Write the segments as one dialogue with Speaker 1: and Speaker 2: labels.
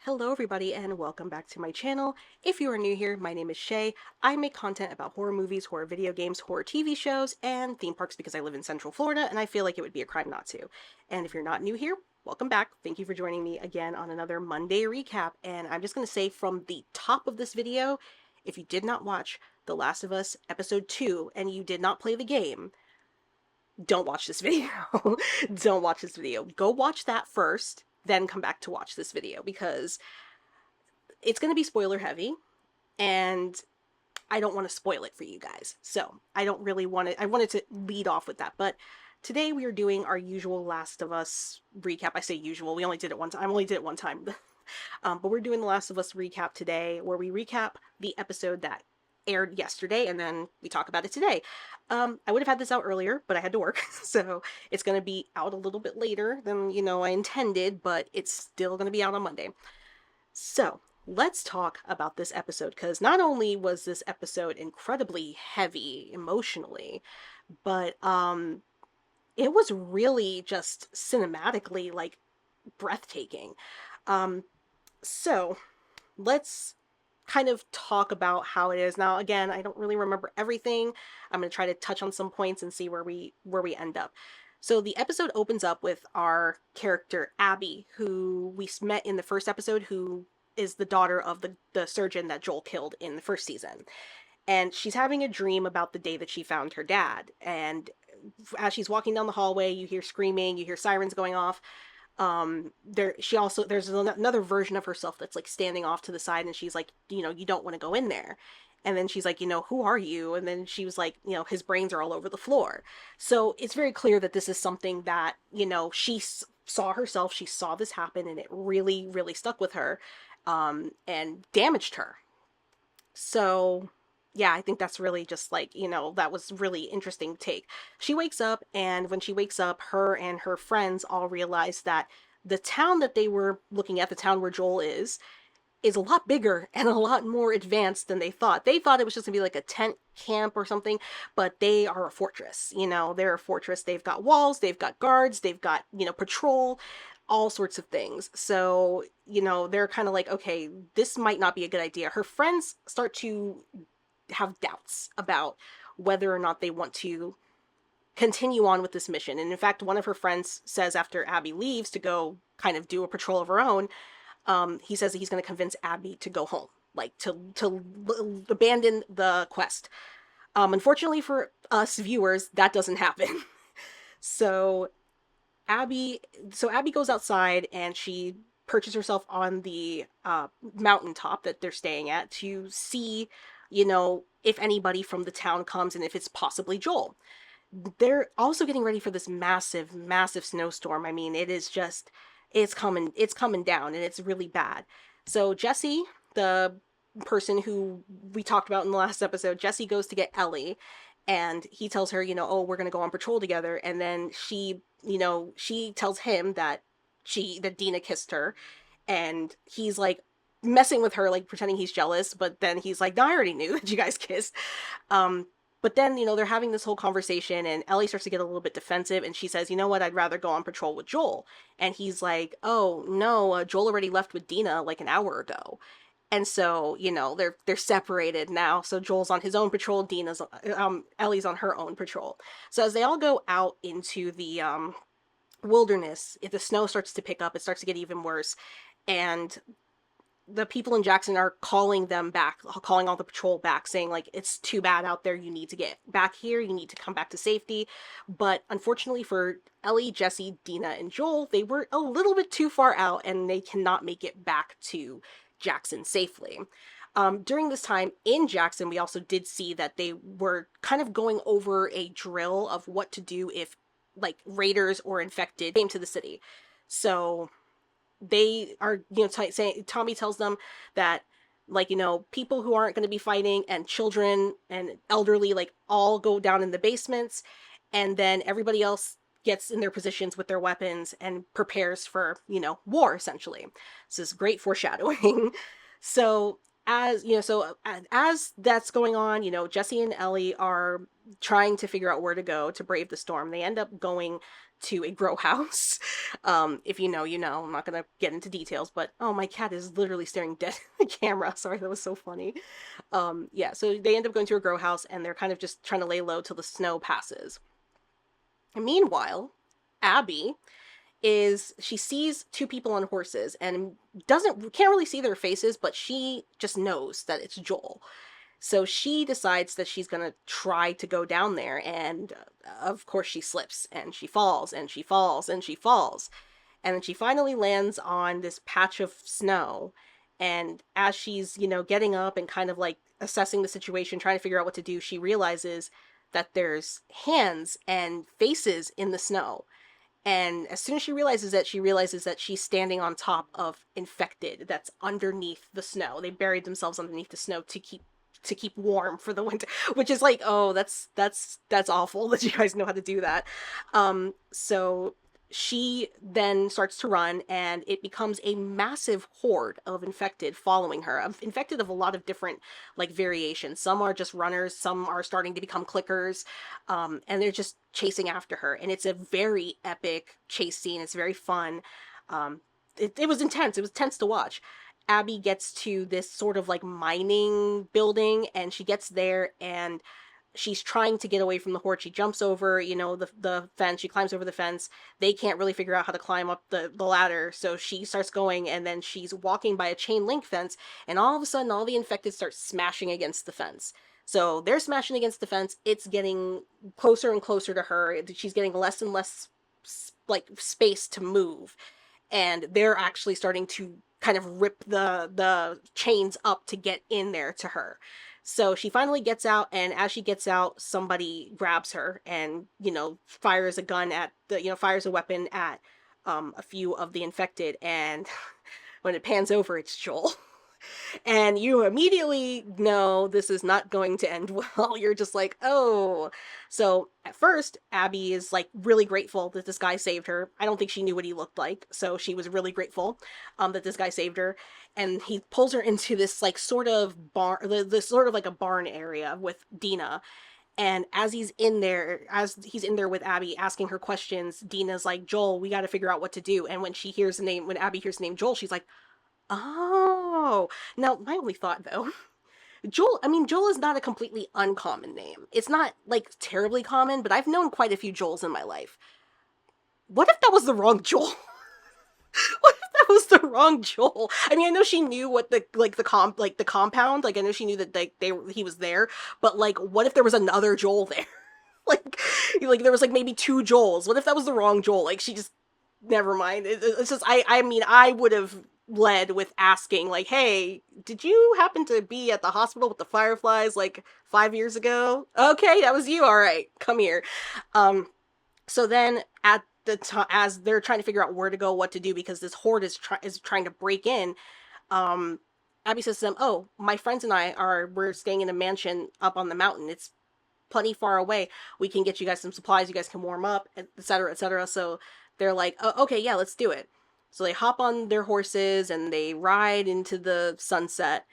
Speaker 1: Hello everybody and welcome back to my channel. If you are new here, my name is Shay. I make content about horror movies, horror video games, horror TV shows, and theme parks because I live in Central Florida and I feel like it would be a crime not to. And if you're not new here, welcome back. Thank you for joining me again on another Monday recap. And I'm just going to say from the top of this video, if you did not watch The Last of Us Episode 2 and you did not play the game, don't watch this video. Don't watch this video. Go watch that first, then come back to watch this video because it's going to be spoiler heavy and I don't want to spoil it for you guys. So I don't really want to, I wanted to lead off with that. But today we are doing our usual Last of Us recap. I say usual, we only did it one time. I only did it one time. But we're doing the Last of Us recap today where we recap the episode that aired yesterday and then we talk about it today. I would have had this out earlier, but I had to work. So it's going to be out a little bit later than, I intended, but it's still going to be out on Monday. So let's talk about this episode because not only was this episode incredibly heavy emotionally, but it was really just cinematically like breathtaking. Um, so let's kind of talk about how it is. Now again, I don't really remember everything. I'm going to try to touch on some points and see where we end up. So the episode opens up with our character Abby, who we met in the first episode, who is the daughter of the surgeon that Joel killed in the first season. And she's having a dream about the day that she found her dad. And as she's walking down the hallway, you hear screaming, you hear sirens going off. There's another version of herself that's like standing off to the side and she's like, you don't want to go in there. And then she's like, who are you? And then she was like, his brains are all over the floor. So it's very clear that this is something that, she saw herself, she saw this happen and it really, really stuck with her, and damaged her. So yeah, I think that's really just like, that was really interesting take. She wakes up, and when she wakes up, her and her friends all realize that the town that they were looking at, the town where Joel is a lot bigger and a lot more advanced than they thought. They thought it was just gonna be like a tent camp or something, but they are a fortress. They're a fortress. They've got walls, they've got guards, they've got, patrol, all sorts of things. So, they're kind of like, okay, this might not be a good idea. Her friends start to have doubts about whether or not they want to continue on with this mission. And in fact, one of her friends says after Abby leaves to go kind of do a patrol of her own, he says that he's going to convince Abby to go home, like to abandon the quest. Unfortunately for us viewers, that doesn't happen. so Abby, so Abby goes outside and she perches herself on the mountaintop that they're staying at to see, if anybody from the town comes and if it's possibly Joel. They're also getting ready for this massive, massive snowstorm. I mean, it's coming down and it's really bad. So Jesse, the person who we talked about in the last episode, Jesse goes to get Ellie and he tells her, oh, we're going to go on patrol together. And then she tells him that Dina kissed her, and he's like messing with her, like pretending he's jealous, but then he's like, no, I already knew that you guys kissed. But then, they're having this whole conversation and Ellie starts to get a little bit defensive and she says, you know what, I'd rather go on patrol with Joel. And he's like, oh, no, Joel already left with Dina like an hour ago. And so, they're separated now. So Joel's on his own patrol, Ellie's on her own patrol. So as they all go out into the wilderness, if the snow starts to pick up, it starts to get even worse. And the people in Jackson are calling them back, calling all the patrol back, saying like, it's too bad out there, you need to get back here, you need to come back to safety. But unfortunately for Ellie, Jesse, Dina, and Joel, they were a little bit too far out and they cannot make it back to Jackson safely. During this time in Jackson, we also did see that they were kind of going over a drill of what to do if like raiders or infected came to the city. So they are, saying, Tommy tells them that, like, people who aren't going to be fighting and children and elderly, like, all go down in the basements, and then everybody else gets in their positions with their weapons and prepares for, war, essentially. This is great foreshadowing. So as that's going on, Jesse and Ellie are trying to figure out where to go to brave the storm. They end up going to a grow house. If you know, you know. I'm not gonna get into details, but oh, my cat is literally staring dead at the camera. Sorry, that was so funny. Yeah, so they end up going to a grow house, and they're kind of just trying to lay low till the snow passes. And meanwhile, Abby she sees two people on horses and can't really see their faces, but she just knows that it's Joel. So she decides that she's gonna try to go down there, and of course she slips and she falls and she falls and she falls. And then she finally lands on this patch of snow. And as she's, getting up and kind of like assessing the situation, trying to figure out what to do, she realizes that there's hands and faces in the snow. And as soon as she realizes that she's standing on top of infected that's underneath the snow. They buried themselves underneath the snow to keep warm for the winter, which is like, oh, that's awful that you guys know how to do that. So she then starts to run, and it becomes a massive horde of infected following her. Infected of a lot of different like variations. Some are just runners, some are starting to become clickers, and they're just chasing after her. And it's a very epic chase scene. It's very fun. It was intense. It was tense to watch. Abby gets to this sort of like mining building, and she gets there, and she's trying to get away from the horde. She jumps over, the fence. She climbs over the fence. They can't really figure out how to climb up the ladder, so she starts going, and then she's walking by a chain link fence, and all of a sudden, all the infected start smashing against the fence. So they're smashing against the fence. It's getting closer and closer to her. She's getting less and less like space to move, and they're actually starting to kind of rip the chains up to get in there to her. So she finally gets out, and as she gets out, somebody grabs her and, fires a weapon at a few of the infected, and when it pans over, it's Joel. And you immediately know this is not going to end well. You're just like, oh. So at first, Abby is like really grateful that this guy saved her. I don't think she knew what he looked like, so she was really grateful that this guy saved her. And he pulls her into this like sort of barn, this sort of like a barn area with Dina. And as he's in there with Abby asking her questions, Dina's like, Joel, we got to figure out what to do. And when Abby hears the name Joel, she's like, oh. Now, my only thought, though, Joel is not a completely uncommon name. It's not, like, terribly common, but I've known quite a few Joels in my life. What if that was the wrong Joel? What if that was the wrong Joel? I mean, I know she knew what the compound, like, I know she knew that, like, he was there, but, like, what if there was another Joel there? like, there was, like, maybe two Joels. What if that was the wrong Joel? Like, she just, never mind. It's just, I mean, I would have led with asking, like, hey, did you happen to be at the hospital with the fireflies like 5 years ago? Okay, that was you. All right, come here. So then at the time, as they're trying to figure out where to go, what to do, because this horde is trying to break in, Abby says to them, oh, my friends and we're staying in a mansion up on the mountain. It's plenty far away. We can get you guys some supplies. You guys can warm up, etc., etc. So they're like, oh, okay, yeah, let's do it. So they hop on their horses and they ride into the sunset.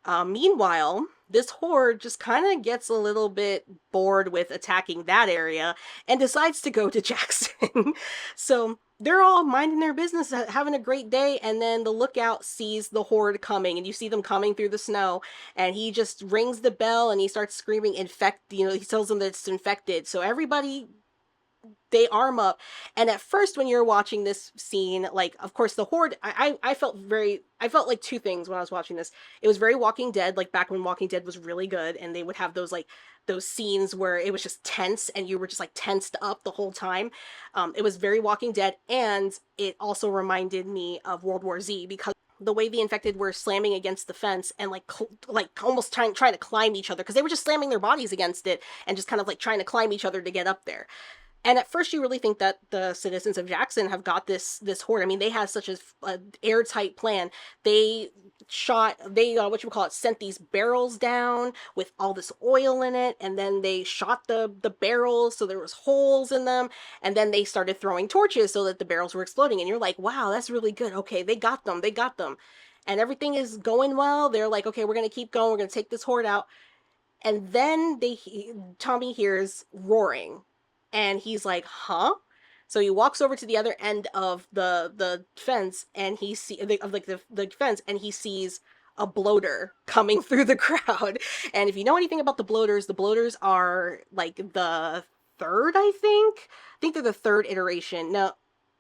Speaker 1: Meanwhile, this horde just kind of gets a little bit bored with attacking that area and decides to go to Jackson. So they're all minding their business, having a great day, and then the lookout sees the horde coming, and you see them coming through the snow, and he just rings the bell and he starts screaming, he tells them that it's infected. So everybody, they arm up, and at first when you're watching this scene, like, of course the horde, I felt like two things when I was watching this. It was very Walking Dead, like back when Walking Dead was really good, and they would have those scenes where it was just tense and you were just like tensed up the whole time. It was very Walking Dead, and it also reminded me of World War Z, because the way the infected were slamming against the fence and like almost trying to climb each other, because they were just slamming their bodies against it and just kind of like trying to climb each other to get up there. And at first you really think that the citizens of Jackson have got this horde. I mean, they had such a airtight plan. They sent these barrels down with all this oil in it, and then they shot the barrels so there was holes in them, and then they started throwing torches so that the barrels were exploding, and you're like, wow, that's really good. Okay, they got them. And everything is going well. They're like, okay, we're going to keep going. We're going to take this horde out. And then Tommy hears roaring. And he's like, huh? So he walks over to the other end of the fence, and the fence, and he sees a bloater coming through the crowd. And if you know anything about the bloaters are like the third, I think. I think they're the third iteration. No,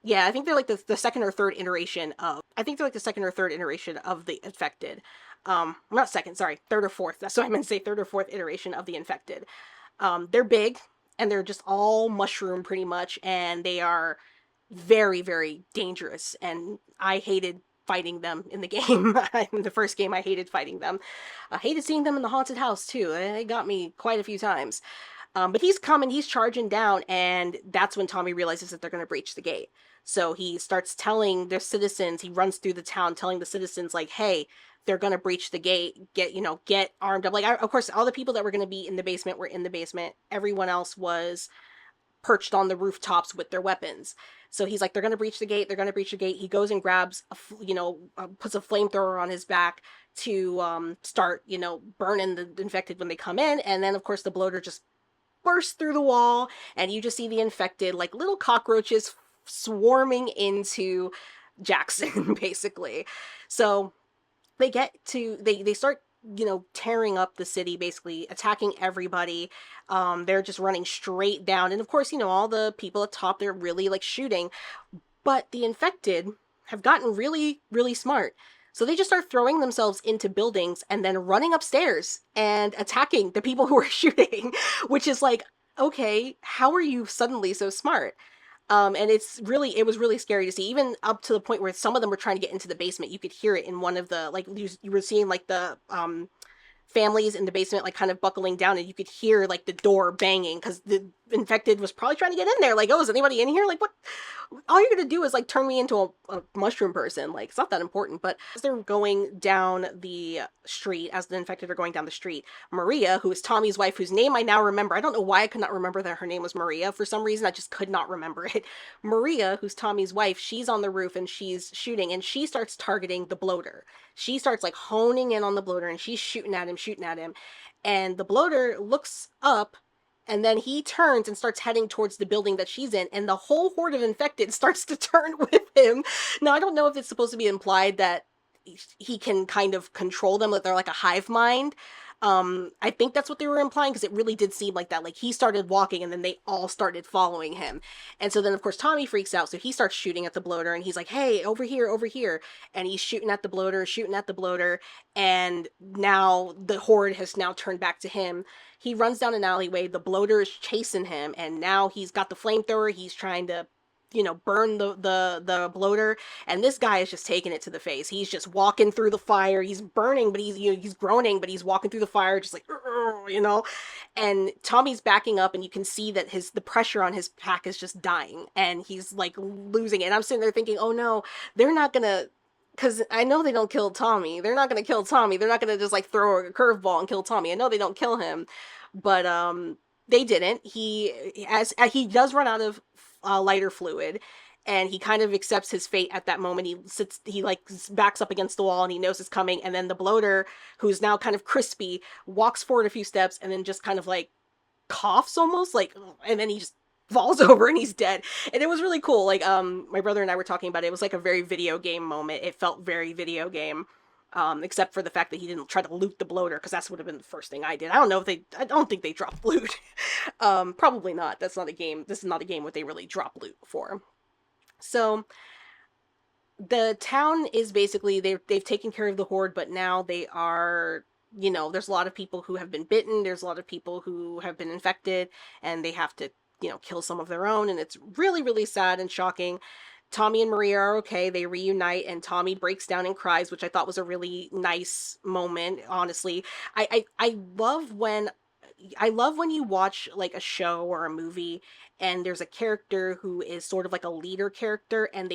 Speaker 1: yeah, I think they're like the second or third iteration of. I think they're like the second or third iteration of the infected. Not second, sorry, third or fourth. That's what I meant to say. Third or fourth iteration of the infected. They're big, and they're just all mushroom pretty much, and they are very, very dangerous. And I hated fighting them in the game. In the first game, I hated fighting them. I hated seeing them in the haunted house too. They got me quite a few times. But he's coming, he's charging down, and that's when Tommy realizes that they're going to breach the gate. So he starts telling their citizens, he runs through the town telling the citizens, like, hey, they're going to breach the gate, get armed up. Like, of course, all the people that were going to be in the basement were in the basement. Everyone else was perched on the rooftops with their weapons. So he's like, they're going to breach the gate, they're going to breach the gate. He goes and grabs, puts a flamethrower on his back to start, burning the infected when they come in. And then, of course, the bloater just burst through the wall, and you just see the infected, like little cockroaches, swarming into Jackson, basically. So they start, tearing up the city, basically attacking everybody. They're just running straight down, and of course, all the people at top, they're really like shooting, but the infected have gotten really, really smart. So they just start throwing themselves into buildings and then running upstairs and attacking the people who are shooting, which is like, okay, how are you suddenly so smart? And it was really scary to see, even up to the point where some of them were trying to get into the basement. You could hear it in one of the, like, you were seeing like the families in the basement, like, kind of buckling down, and you could hear like the door banging because the infected was probably trying to get in there. Like, oh, is anybody in here? Like, what? All you're gonna do is like turn me into a mushroom person. Like, it's not that important. But as they're going down the street, as the infected are going down the street, Maria, who is Tommy's wife, whose name I now remember. I don't know why I could not remember that her name was Maria. For some reason, I just could not remember it. Maria, who's Tommy's wife, she's on the roof and she's shooting, and she starts targeting the bloater. She starts like honing in on the bloater, and she's shooting at him. And the bloater looks up, and then he turns and starts heading towards the building that she's in, and the whole horde of infected starts to turn with him. Now, I don't know if it's supposed to be implied that he can kind of control them, that they're like a hive mind. I think that's what they were implying, because it really did seem like that. Like, he started walking and then they all started following him. And so then, of course, Tommy freaks out, so he starts shooting at the bloater, and he's like, hey, over here, over here. And he's shooting at the bloater, and now the horde has now turned back to him. He runs down an alleyway, the bloater is chasing him, and now he's got the flamethrower, he's trying to burn the bloater, and this guy is just taking it to the face. He's just walking through the fire. He's burning, but he's groaning, but he's walking through the fire, just like, and Tommy's backing up, and you can see that the pressure on his pack is just dying, and he's like losing it. And I'm sitting there thinking, oh no, they're not gonna, because I know they don't kill Tommy. They're not gonna kill Tommy. They're not gonna just like throw a curveball and kill Tommy. I know they don't kill him, but they didn't. He does run out of lighter fluid, and he kind of accepts his fate at that moment. He like backs up against the wall, and he knows it's coming, and then the bloater, who's now kind of crispy, walks forward a few steps and then just kind of like coughs almost, like, and then he just falls over and he's dead. And it was really cool. Like, my brother and I were talking about it. It was like a very video game moment. It felt very video game. Except for the fact that he didn't try to loot the bloater, because that would have been the first thing I did. I don't think they dropped loot. Probably not. That's not a game. This is not a game where they really drop loot for. So, the town is basically, they've taken care of the horde, but now they are, there's a lot of people who have been bitten, there's a lot of people who have been infected, and they have to, kill some of their own, and it's really, really sad and shocking. Tommy and Maria are okay. They reunite, and Tommy breaks down and cries, which I thought was a really nice moment, honestly. I love when you watch like a show or a movie, and there's a character who is sort of like a leader character, and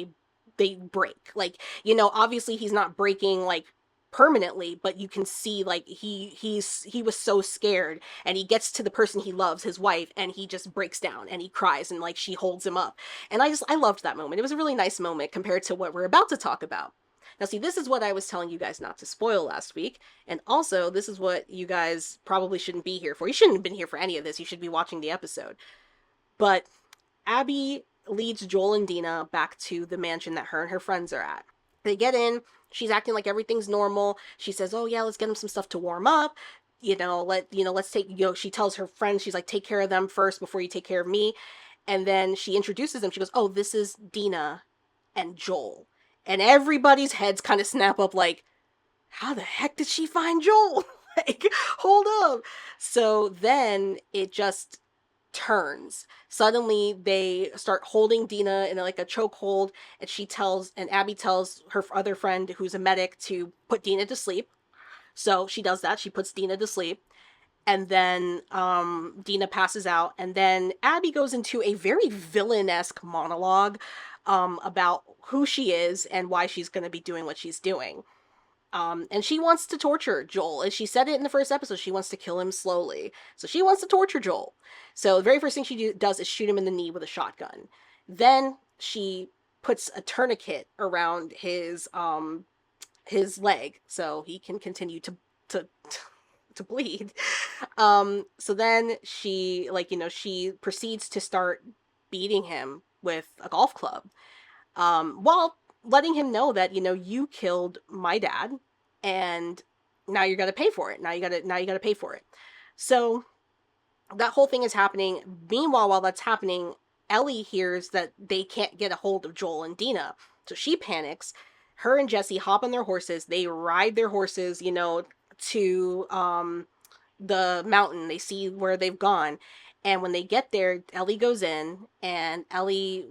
Speaker 1: they break. Like, obviously he's not breaking like permanently, but you can see like he was so scared, and he gets to the person he loves, his wife, and he just breaks down and he cries, and like she holds him up. And I loved that moment. It was a really nice moment compared to what we're about to talk about. Now, see, this is what I was telling you guys not to spoil last week, and also this is what you guys probably shouldn't be here for. You shouldn't have been here for any of this. You should be watching the episode. But Abby leads Joel and Dina back to the mansion that her and her friends are at. They get in. She's acting like everything's normal. She says, "Oh yeah, let's get him some stuff to warm up. Let's take, she tells her friends, she's like, take care of them first before you take care of me." And then she introduces them. She goes, "Oh, this is Dina and Joel." And everybody's heads kind of snap up like, how the heck did she find Joel? Like, hold up. So then it just turns. Suddenly they start holding Dina in like a chokehold, and Abby tells her other friend who's a medic to put Dina to sleep. So she does that. She puts Dina to sleep. And then Dina passes out. And then Abby goes into a very villain-esque monologue about who she is and why she's going to be doing what she's doing. And she wants to torture Joel. And she said it in the first episode. She wants to kill him slowly. So she wants to torture Joel. So the very first thing she does is shoot him in the knee with a shotgun. Then she puts a tourniquet around his leg so he can continue to bleed. So then she proceeds to start beating him with a golf club. While letting him know that, you killed my dad and now you're going to pay for it. Now you got to pay for it. So that whole thing is happening. Meanwhile, while that's happening, Ellie hears that they can't get a hold of Joel and Dina. So she panics. Her and Jesse hop on their horses. They ride their horses, to the mountain. They see where they've gone. And when they get there, Ellie goes in, and Ellie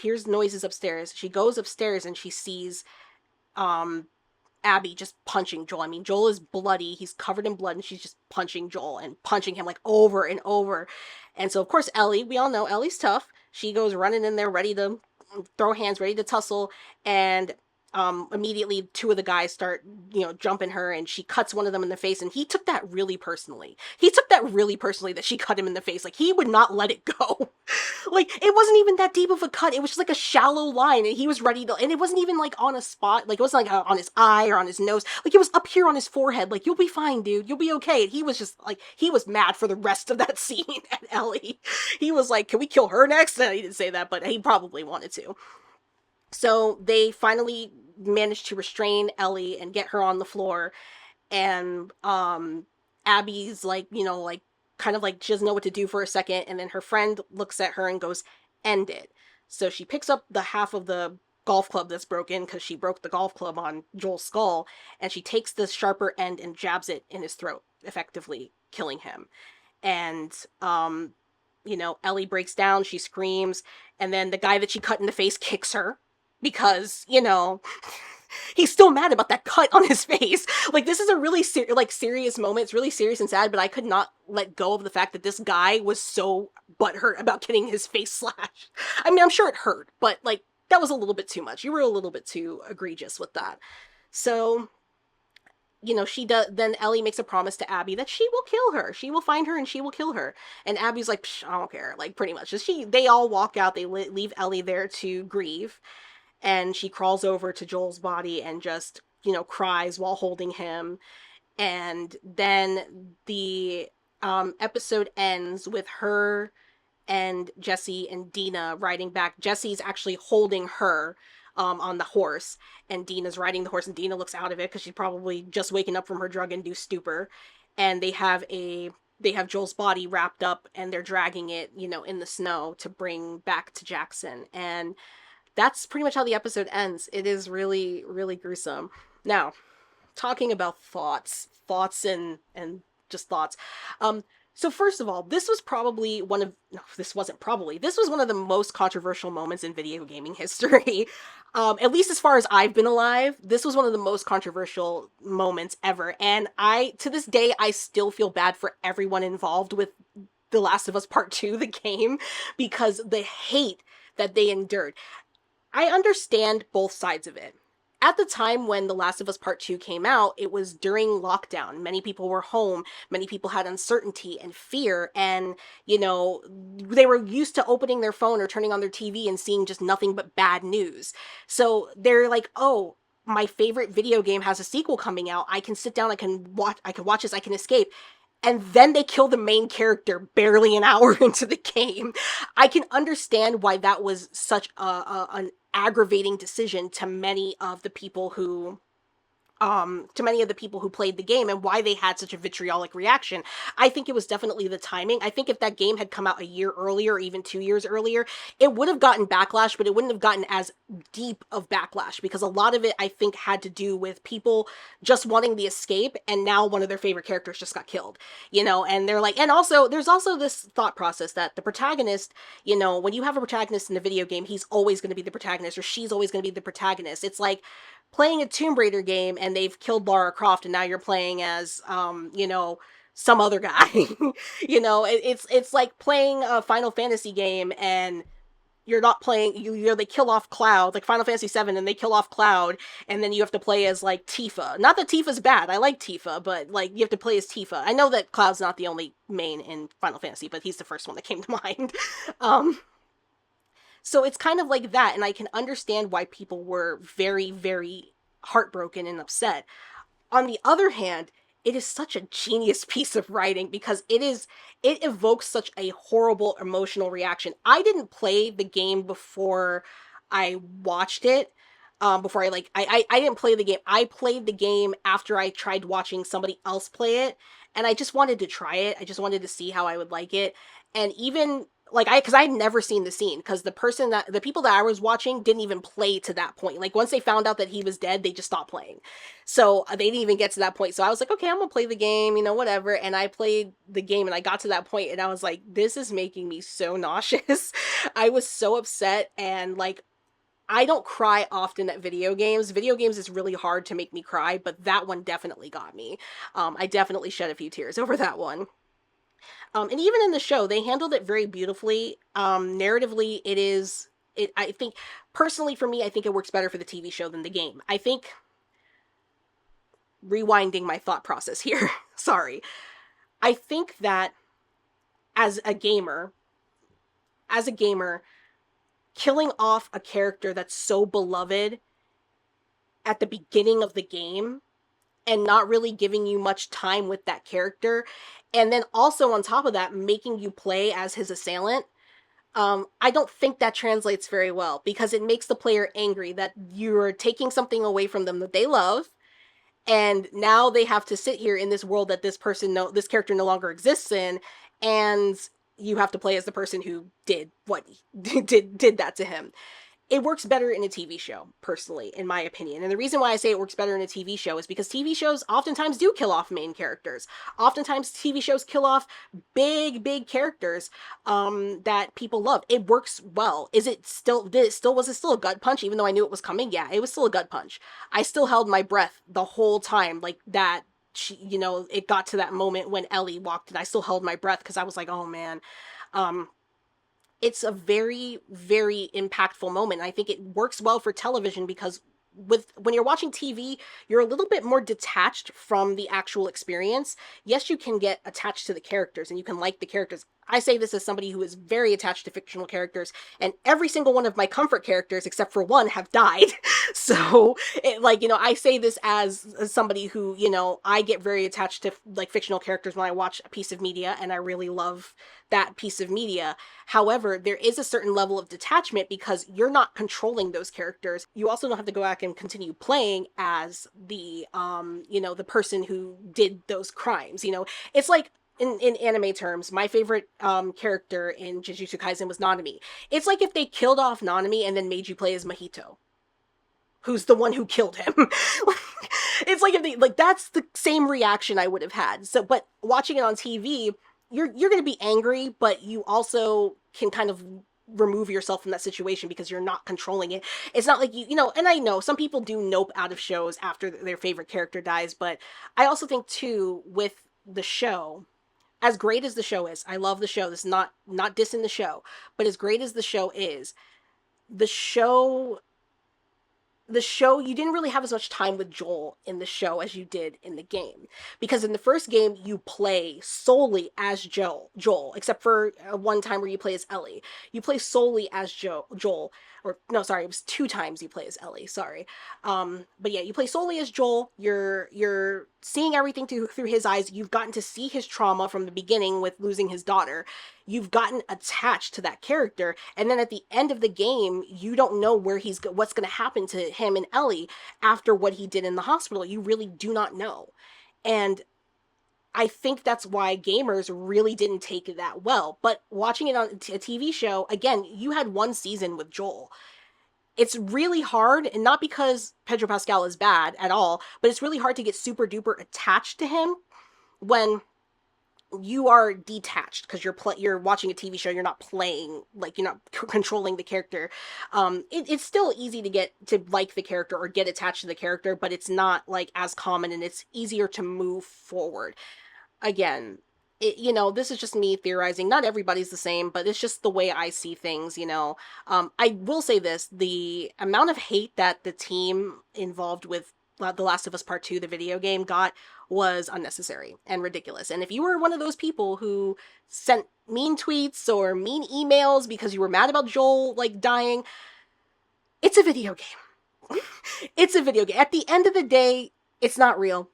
Speaker 1: hears noises upstairs. She goes upstairs and she sees Abby just punching Joel. I mean, Joel is bloody. He's covered in blood, and she's just punching Joel and punching him like over and over. And so, of course, Ellie, we all know Ellie's tough. She goes running in there ready to throw hands, ready to tussle, and immediately two of the guys start, jumping her, and she cuts one of them in the face, and he took that really personally. That she cut him in the face. Like, he would not let it go. Like, it wasn't even that deep of a cut. It was just like a shallow line, and he was ready to, and it wasn't even like on a spot. Like, it wasn't like on his eye or on his nose. Like, it was up here on his forehead. Like, you'll be fine, dude. You'll be okay. And he was just like, he was mad for the rest of that scene at Ellie. He was like, can we kill her next? And he didn't say that, but he probably wanted to. So they finally managed to restrain Ellie and get her on the floor. And Abby's like, kind of like she doesn't know what to do for a second. And then her friend looks at her and goes, "End it." So she picks up the half of the golf club that's broken, because she broke the golf club on Joel's skull. And she takes the sharper end and jabs it in his throat, effectively killing him. And Ellie breaks down. She screams. And then the guy that she cut in the face kicks her. Because, he's still mad about that cut on his face. Like, this is a really serious moment. It's really serious and sad, but I could not let go of the fact that this guy was so butthurt about getting his face slashed. I mean, I'm sure it hurt, but, like, that was a little bit too much. You were a little bit too egregious with that. So, then Ellie makes a promise to Abby that she will kill her. She will find her and she will kill her. And Abby's like, I don't care. Like, pretty much. They all walk out. They leave Ellie there to grieve. And she crawls over to Joel's body and just, cries while holding him. And then the episode ends with her and Jesse and Dina riding back. Jesse's actually holding her on the horse, and Dina's riding the horse, and Dina looks out of it because she's probably just waking up from her drug-induced stupor. And they have Joel's body wrapped up, and they're dragging it, in the snow to bring back to Jackson. And that's pretty much how the episode ends. It is really, really gruesome. Now, talking about thoughts and just thoughts. So first of all, this was one of the most controversial moments in video gaming history. At least as far as I've been alive, this was one of the most controversial moments ever. And to this day, I still feel bad for everyone involved with The Last of Us Part 2, the game, because the hate that they endured. I understand both sides of it. At the time when The Last of Us Part 2 came out, it was during lockdown. Many people were home. Many people had uncertainty and fear. And, they were used to opening their phone or turning on their TV and seeing just nothing but bad news. So they're like, oh, my favorite video game has a sequel coming out. I can sit down, I can watch this, I can escape. and then they kill the main character barely an hour into the game. I can understand why that was such an aggravating decision to many of the people who played the game, and why they had such a vitriolic reaction. I think it was definitely the timing. I think if that game had come out a year earlier, or even 2 years earlier, it would have gotten backlash, but it wouldn't have gotten as deep of backlash, because a lot of it, I think, had to do with people just wanting the escape, and now one of their favorite characters just got killed, and they're like, and also, there's also this thought process that the protagonist, when you have a protagonist in a video game, he's always going to be the protagonist, or she's always going to be the protagonist. It's like playing a Tomb Raider game and they've killed Lara Croft and now you're playing as some other guy. It's like playing a Final Fantasy game and you're not playing they kill off Cloud, like Final Fantasy 7, and they kill off Cloud, and then you have to play as like Tifa. Not that Tifa's bad, I like Tifa, but like you have to play as Tifa. I know that Cloud's not the only main in Final Fantasy, but he's the first one that came to mind. So it's kind of like that, and I can understand why people were very, very heartbroken and upset. On the other hand, it is such a genius piece of writing, because it evokes such a horrible emotional reaction. I didn't play the game before I watched it. Before I didn't play the game. I played the game after I tried watching somebody else play it, and I just wanted to try it. I just wanted to see how I would like it. And even like because I'd never seen the scene, because the people that I was watching didn't even play to that point. Like once they found out that he was dead, they just stopped playing. So they didn't even get to that point. So I was like, okay, I'm gonna play the game, whatever. And I played the game and I got to that point and I was like, this is making me so nauseous. I was so upset, and like I don't cry often at video games. Video games is really hard to make me cry, but that one definitely got me. I definitely shed a few tears over that one. And even in the show, they handled it very beautifully. Narratively, I think, personally for me, I think it works better for the TV show than the game. I think, rewinding my thought process here, sorry. I think that as a gamer, as a gamer, killing off a character that's so beloved at the beginning of the game and not really giving you much time with that character, and then also on top of that making you play as his assailant, I don't think that translates very well, because it makes the player angry that you're taking something away from them that they love, and now they have to sit here in this world that this character no longer exists in, and you have to play as the person who did what did that to him. It works better in a TV show, personally, in my opinion. And the reason why I say it works better in a TV show is because TV shows oftentimes do kill off main characters. Oftentimes TV shows kill off big characters that people love. It works well. Was it still a gut punch even though I knew it was coming? Yeah, it was still a gut punch. I still held my breath the whole time, like that. It got to that moment when Ellie walked in. I still held my breath because I was like, oh man. It's a very, very impactful moment. I think it works well for television because when you're watching TV, you're a little bit more detached from the actual experience. Yes, you can get attached to the characters and you can like the characters. I say this as somebody who is very attached to fictional characters, and every single one of my comfort characters, except for one, have died. So, I say this as somebody who, I get very attached to like fictional characters when I watch a piece of media, and I really love that piece of media. However, there is a certain level of detachment because you're not controlling those characters. You also don't have to go back and continue playing as the person who did those crimes. It's like, in anime terms, my favorite character in Jujutsu Kaisen was Nanami. It's like if they killed off Nanami and then made you play as Mahito, who's the one who killed him. It's like if they that's the same reaction I would have had. So, but watching it on TV, you're going to be angry, but you also can kind of remove yourself from that situation because you're not controlling it. It's not like and I know some people do nope out of shows after their favorite character dies, but I also think too with the show, as great as the show is, I love the show. This is not dissing the show, but as great as the show is, the show, you didn't really have as much time with Joel in the show as you did in the game. Because in the first game, you play solely as Joel, except for one time where you play as Ellie. You play solely as Joel. or no, sorry, it was 2 times you play as Ellie. Sorry, but yeah, you play solely as Joel. You're seeing everything through his eyes. You've gotten to see his trauma from the beginning with losing his daughter. You've gotten attached to that character, and then at the end of the game, you don't know what's going to happen to him and Ellie after what he did in the hospital. You really do not know, and I think that's why gamers really didn't take it that well. But watching it on a TV show, again, you had 1 season with Joel. It's really hard, and not because Pedro Pascal is bad at all, but it's really hard to get super duper attached to him when you are detached because you're watching a TV show. You're not playing, like, you're not controlling the character. It's still easy to get to like the character or get attached to the character, but it's not like as common, and it's easier to move forward. Again, this is just me theorizing. Not everybody's the same, but it's just the way I see things. I will say this: the amount of hate that the team involved with The Last of Us Part 2, the video game, got was unnecessary and ridiculous. And if you were one of those people who sent mean tweets or mean emails because you were mad about Joel, like, dying, it's a video game. It's a video game. At the end of the day, it's not real.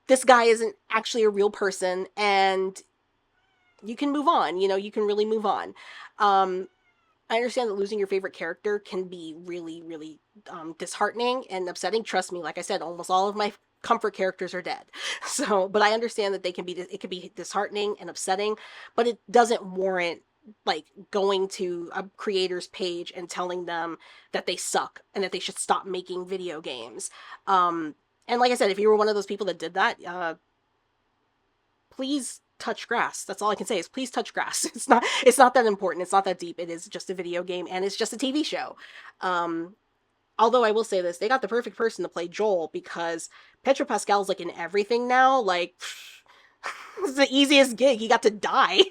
Speaker 1: This guy isn't actually a real person, and you can move on. You can really move on. I understand that losing your favorite character can be really, really disheartening and upsetting. Trust me, like I said, almost all of my comfort characters are dead. So, but I understand that it can be disheartening and upsetting, but it doesn't warrant like going to a creator's page and telling them that they suck and that they should stop making video games. And like I said, if you were one of those people that did that, please touch grass. That's all I can say is please touch grass. It's not that important. It's not that deep. It is just a video game, and it's just a TV show. Although I will say this, they got the perfect person to play Joel because Pedro Pascal's like in everything now. Like, it's the easiest gig. He got to die.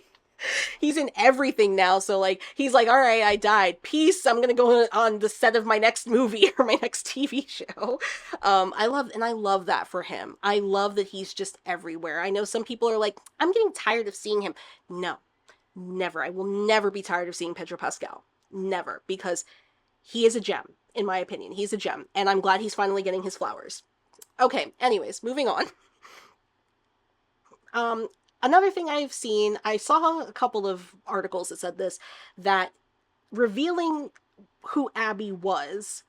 Speaker 1: He's in everything now, so like he's like, all right, I died, peace, I'm gonna go on the set of my next movie or my next TV show. I love that for him. I love that he's just everywhere. I know some people are like, I'm getting tired of seeing him. No, never. I will never be tired of seeing Pedro Pascal, never, because he is a gem. In my opinion, he's a gem, and I'm glad he's finally getting his flowers. Okay, anyways, moving on. Another thing I've seen, I saw a couple of articles that said this, that revealing who Abby was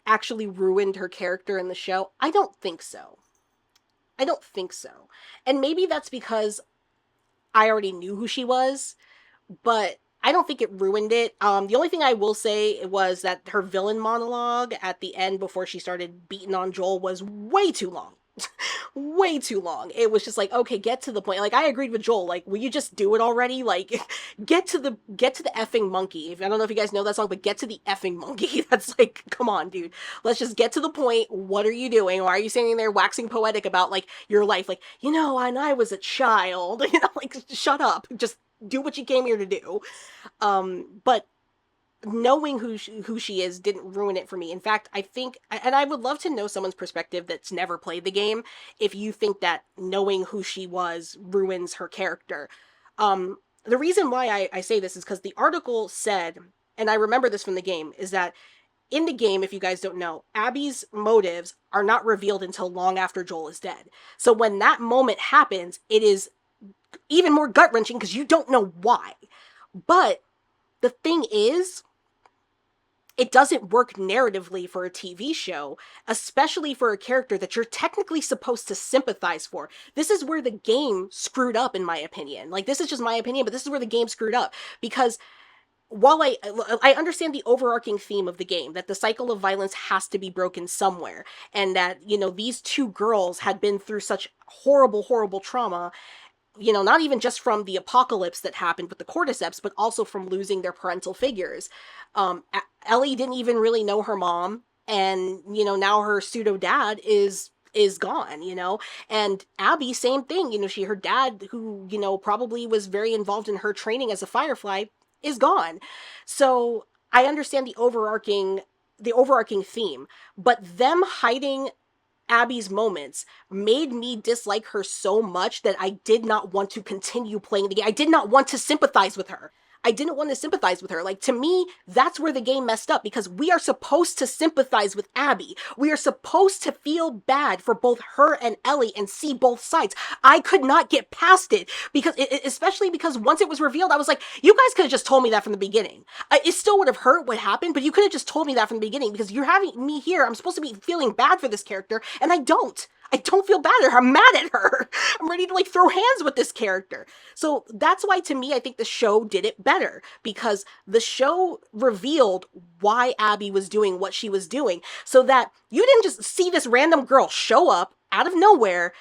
Speaker 1: actually ruined her character in the show. I don't think so. I don't think so. And maybe that's because I already knew who she was, but I don't think it ruined it. The only thing I will say was that her villain monologue at the end before she started beating on Joel was way too long. Way too long. It was just like, okay, get to the point. Like, I agreed with Joel, like, will you just do it already? Like, get to the effing monkey. I don't know if you guys know that song, but get to the effing monkey. That's like, come on, dude. Let's just get to the point. What are you doing? Why are you sitting there waxing poetic about, like, your life? Like, when I was a child, like, shut up. Just do what you came here to do. But knowing who she is didn't ruin it for me. In fact, I think, and I would love to know someone's perspective that's never played the game, if you think that knowing who she was ruins her character. The reason why I say this is because the article said, and I remember this from the game, is that in the game, if you guys don't know, Abby's motives are not revealed until long after Joel is dead. So when that moment happens, it is even more gut-wrenching because you don't know why. But the thing is, it doesn't work narratively for a TV show, especially for a character that you're technically supposed to sympathize for. This is where the game screwed up, in my opinion. Like, this is just my opinion, but this is where the game screwed up. Because while I understand the overarching theme of the game, that the cycle of violence has to be broken somewhere, and that, these two girls had been through such horrible, horrible trauma, not even just from the apocalypse that happened with the cordyceps, but also from losing their parental figures. Ellie didn't even really know her mom, and, now her pseudo-dad is gone, and Abby, same thing, her dad, who, probably was very involved in her training as a Firefly, is gone. So I understand the overarching theme, but them hiding Abby's moments made me dislike her so much that I did not want to continue playing the game. I did not want to sympathize with her. I didn't want to sympathize with her. Like, to me, that's where the game messed up, because we are supposed to sympathize with Abby. We are supposed to feel bad for both her and Ellie and see both sides. I could not get past it, because especially because once it was revealed, I was like, you guys could have just told me that from the beginning. It still would have hurt what happened, but you could have just told me that from the beginning, because you're having me here. I'm supposed to be feeling bad for this character, and I don't. I don't feel bad at her. I'm mad at her. I'm ready to like throw hands with this character. So that's why, to me, I think the show did it better, because the show revealed why Abby was doing what she was doing, so that you didn't just see this random girl show up out of nowhere,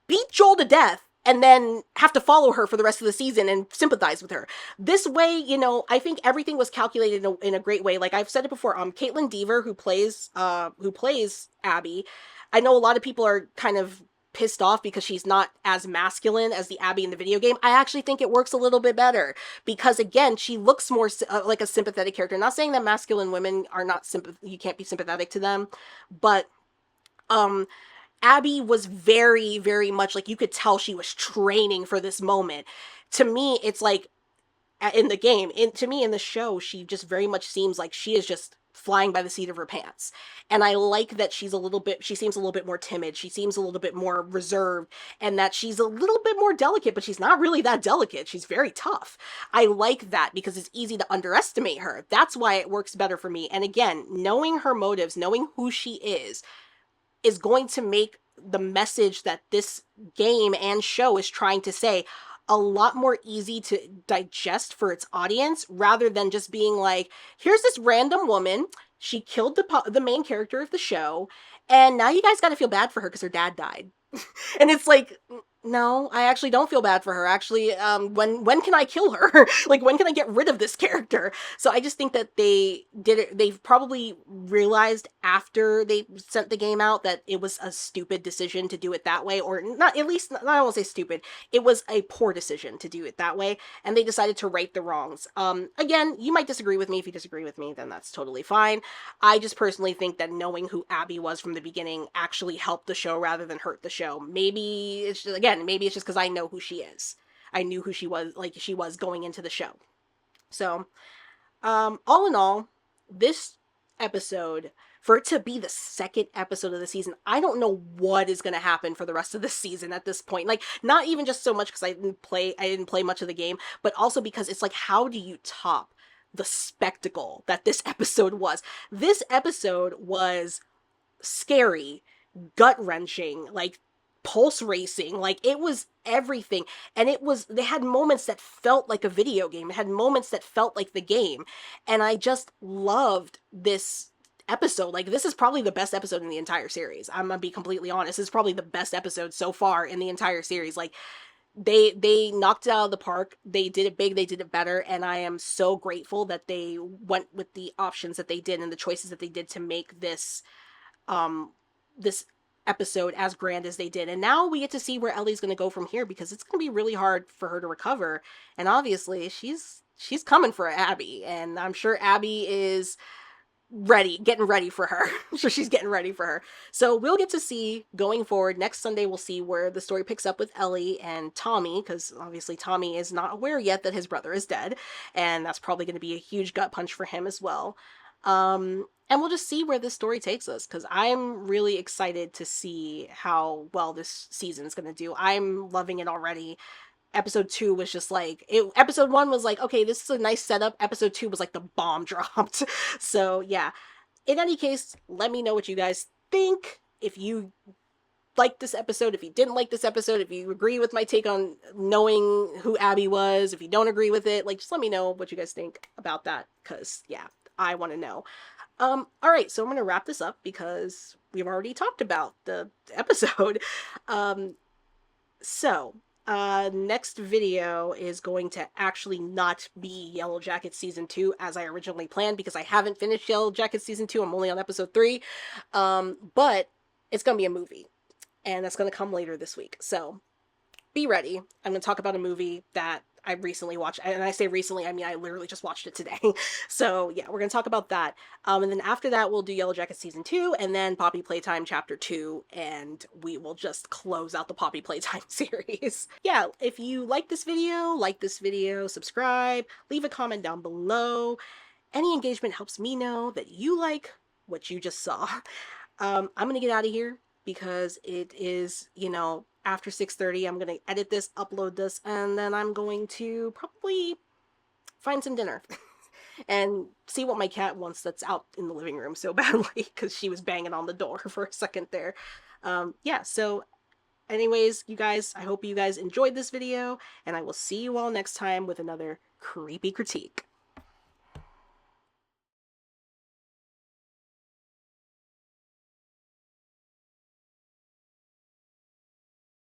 Speaker 1: beat Joel to death, and then have to follow her for the rest of the season and sympathize with her. This way, you know, I think everything was calculated in a great way. Like I've said it before, Caitlin Dever, who plays Abby, I know a lot of people are kind of pissed off because she's not as masculine as the Abby in the video game. I actually think it works a little bit better, because again, she looks more like a sympathetic character. Not saying that masculine women are not you can't be sympathetic to them, but Abby was very, very much like, you could tell she was training for this moment. To me, it's like, in the game, to me in the show, she just very much seems like she is just flying by the seat of her pants. And I like that she seems a little bit more timid. She seems a little bit more reserved, and that she's a little bit more delicate, but she's not really that delicate. She's very tough. I like that, because it's easy to underestimate her. That's why it works better for me. And again, knowing her motives, knowing who she is going to make the message that this game and show is trying to say a lot more easy to digest for its audience, rather than just being like, here's this random woman, she killed the main character of the show, and now you guys got to feel bad for her because her dad died. And it's like, no, I actually don't feel bad for her. Actually, when can I kill her? Like, when can I get rid of this character? So I just think that they did it. They've probably realized after they sent the game out that it was a stupid decision to do it that way, or not. At least, I don't want to say stupid. It was a poor decision to do it that way, and they decided to right the wrongs. Again, you might disagree with me. If you disagree with me, then that's totally fine. I just personally think that knowing who Abby was from the beginning actually helped the show rather than hurt the show. Maybe it's just, again, maybe it's just because I know who she is. I knew who she was going into the show. So, all in all, this episode, for it to be the second episode of the season, I don't know what is going to happen for the rest of the season at this point. Like, not even just so much because I didn't play much of the game, but also because it's like, how do you top the spectacle that this episode was? This episode was scary, gut-wrenching, like pulse racing, like it was everything. And they had moments that felt like a video game. It had moments that felt like the game. And I just loved this episode. Like, this is probably the best episode in the entire series. I'm gonna be completely honest. This is probably the best episode so far in the entire series. Like, they knocked it out of the park. They did it big, they did it better, and I am so grateful that they went with the options that they did and the choices that they did to make this this episode as grand as they did. And now we get to see where Ellie's going to go from here, because it's going to be really hard for her to recover. And obviously she's coming for Abby, and I'm sure Abby is getting ready for her. So she's getting ready for her. So we'll get to see going forward. Next Sunday, we'll see where the story picks up with Ellie and Tommy, because obviously Tommy is not aware yet that his brother is dead, and that's probably going to be a huge gut punch for him as well. And we'll just see where this story takes us, because I'm really excited to see how well this season is going to do. I'm loving it already. Episode 2 was just like, episode 1 was like, okay, this is a nice setup. Episode 2 was like the bomb dropped. So yeah, in any case, let me know what you guys think. If you liked this episode, if you didn't like this episode, if you agree with my take on knowing who Abby was, if you don't agree with it, like, just let me know what you guys think about that, because yeah, I want to know. All right, so I'm going to wrap this up because we've already talked about the episode. Next video is going to actually not be Yellow Jacket Season 2 as I originally planned, because I haven't finished Yellow Jacket Season 2. I'm only on episode 3. But it's going to be a movie, and that's going to come later this week. So be ready. I'm going to talk about a movie that I recently watched, and I say recently, I mean I literally just watched it today. So yeah, we're gonna talk about that. And then after that, we'll do Yellow Jacket season 2, and then Poppy Playtime chapter 2, and we will just close out the Poppy Playtime series. Yeah, if you like this video, subscribe, leave a comment down below. Any engagement helps me know that you like what you just saw. I'm gonna get out of here because it is, you know, after 6:30. I'm gonna edit this, upload this, and then I'm going to probably find some dinner and see what my cat wants that's out in the living room so badly because she was banging on the door for a second there. Yeah, so anyways, you guys, I hope you guys enjoyed this video, and I will see you all next time with another creepy critique.